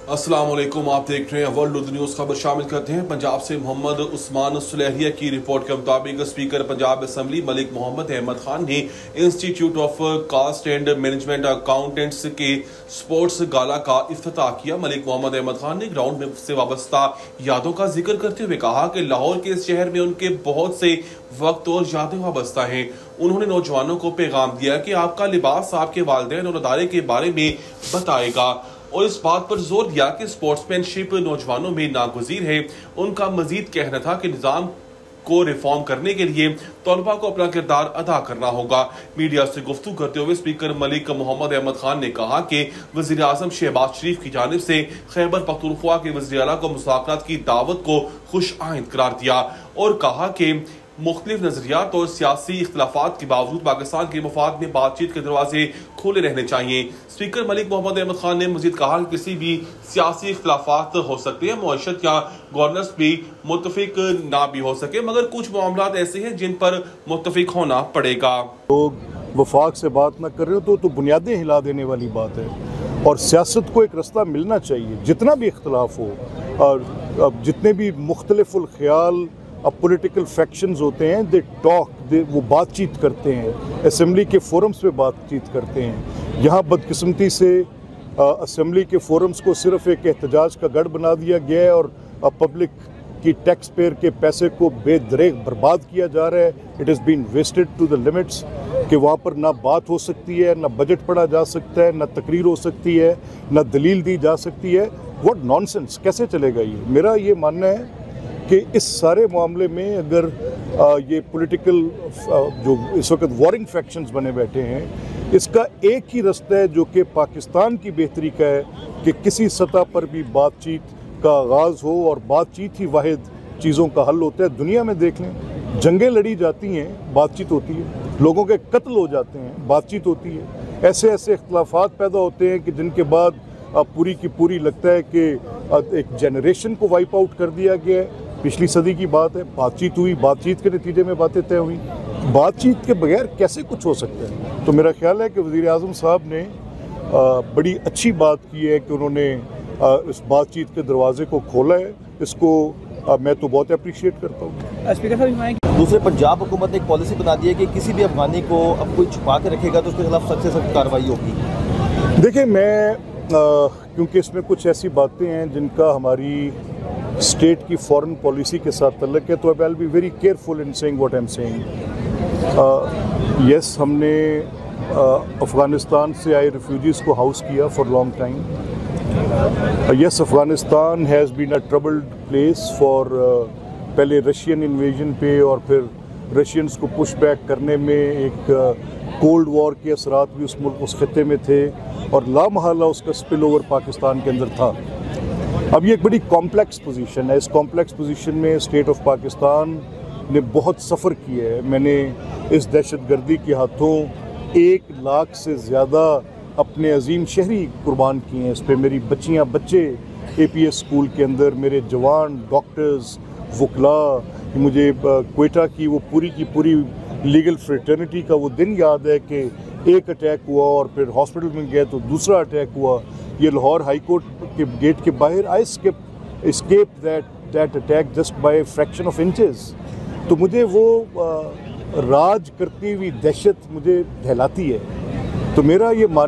अस्सलाम वालेकुम, आप देख रहे हैं वर्ल्ड उर्दू न्यूज़। खबर शामिल करते हैं। पंजाब से मोहम्मद उस्मान सुलेहिया की रिपोर्ट के मुताबिक स्पीकर पंजाब असम्बली मलिक मोहम्मद अहमद खान ने institute of cost and management accountants के स्पोर्ट्स गाला का इफ्तिताह किया। मलिक मोहम्मद अहमद खान ने ग्राउंड में से वाबस्ता यादों का जिक्र करते हुए कहा कि लाहौर के इस शहर में उनके बहुत से वक्त और यादें वाबस्ता हैं। उन्होंने नौजवानों को पैगाम दिया कि आपका लिबास आपके वालिदैन और अदारे के बारे में बताएगा और इस बात पर जोर दिया कि स्पोर्ट्समैनशिप नौजवानों में नागुज़ीर है। उनका मजीद कहना था कि निज़ाम को रिफॉर्म करने के लिए तलबा को अपना किरदार अदा करना होगा। मीडिया से गुफ्तगू करते हुए स्पीकर मलिक मोहम्मद अहमद खान ने कहा कि वज़ीर आज़म शहबाज शरीफ की जानिब से खैबर पख्तूनख्वा के वज़ीर आला को मुज़ाकरात की दावत को खुश आइंद करार दिया और कहा कि मुख्तलिफ नजरियात और सियासी इख्तलाफात के बावजूद पाकिस्तान के मफाद में बातचीत के दरवाजे खुले रहने चाहिए। स्पीकर मलिक मोहम्मद अहमद खान ने मजीद कहा कि किसी भी सियासी इख्तलाफात हो सकते हैं, मईशत या गवर्नेंस भी मुत्तफिक ना भी हो सके, मगर कुछ मामलात ऐसे हैं जिन पर मुत्तफिक होना पड़ेगा। लोग वफाक से बात ना कर रहे हो तो बुनियादें हिला देने वाली बात है और सियासत को एक रास्ता मिलना चाहिए। जितना भी इख्तलाफ हो और जितने भी मुख्तलिफुल ख्याल अब पॉलिटिकल फैक्शंस होते हैं, दे टॉक, वो बातचीत करते हैं, असेंबली के फोरम्स पे बातचीत करते हैं। यहाँ बदकिस्मती से असेंबली के फोरम्स को सिर्फ एक एहतजाज का गढ़ बना दिया गया है और पब्लिक की टैक्स पेयर के पैसे को बेदरेग बर्बाद किया जा रहा है। It is been wasted to the limits कि वहाँ पर ना बात हो सकती है, ना बजट पढ़ा जा सकता है, ना तकरीर हो सकती है, ना दलील दी जा सकती है। व्हाट नॉनसेंस, कैसे चलेगा ये? मेरा ये मानना है कि इस सारे मामले में अगर ये पॉलिटिकल जो इस वक्त वॉरिंग फैक्शंस बने बैठे हैं, इसका एक ही रास्ता है जो कि पाकिस्तान की बेहतरी का है कि किसी सतह पर भी बातचीत का आगाज़ हो और बातचीत ही वाहिद चीज़ों का हल होता है। दुनिया में देख लें, जंगें लड़ी जाती हैं, बातचीत होती है, लोगों के कत्ल हो जाते हैं, बातचीत होती है। ऐसे ऐसे इख्तलाफात पैदा होते हैं कि जिनके बाद पूरी की पूरी लगता है कि एक जनरेशन को वाइप आउट कर दिया गया है। पिछली सदी की बात है, बातचीत हुई, बातचीत के नतीजे में बातें तय हुई। बातचीत के बगैर कैसे कुछ हो सकता है? तो मेरा ख्याल है कि वज़ीर आज़म साहब ने बड़ी अच्छी बात की है कि उन्होंने इस बातचीत के दरवाजे को खोला है। इसको मैं तो बहुत अप्रिशिएट करता हूँ। स्पीकर साहब, दूसरे पंजाब हुकूमत ने एक पॉलिसी बना दी है कि किसी भी अफगानी को अब कोई छुपा के रखेगा तो उसके खिलाफ सख्त से सख्त कार्रवाई होगी। देखिए, मैं क्योंकि इसमें कुछ ऐसी बातें हैं जिनका हमारी स्टेट की फॉरेन पॉलिसी के साथ तल्लुक़ है, तो I will be very careful in saying what I am saying. Yes, हमने अफ़गानिस्तान से आए रेफ्यूजीज़ को हाउस किया for long time. Yes, Afghanistan has been a troubled place for पहले रशियन इन्वेजन पे और फिर रशियंस को पुश बैक करने में एक कोल्ड वॉर के असरात भी उस मुल्क, उस खत्ते में थे और लामहला उसका स्पिल ओवर पाकिस्तान के अंदर था। अब ये एक बड़ी कॉम्प्लेक्स पोजीशन है। इस कॉम्प्लेक्स पोजीशन में स्टेट ऑफ पाकिस्तान ने बहुत सफ़र किया है। मैंने इस दहशतगर्दी के हाथों 1 लाख से ज़्यादा अपने अजीम शहरी कुर्बान किए हैं। इस पर मेरी बच्चियाँ, बच्चे APS स्कूल के अंदर, मेरे जवान डॉक्टर्स, वकला। मुझे क्वेटा की वो पूरी की पूरी लीगल फ्रेटर्निटी का वो दिन याद है कि एक अटैक हुआ और फिर हॉस्पिटल में गए तो दूसरा अटैक हुआ। ये लाहौर हाई कोर्ट के गेट के बाहर आई escaped that attack just by a fraction of inches। तो मुझे वो राज करती हुई दहशत मुझे दहलाती है। तो मेरा ये मानना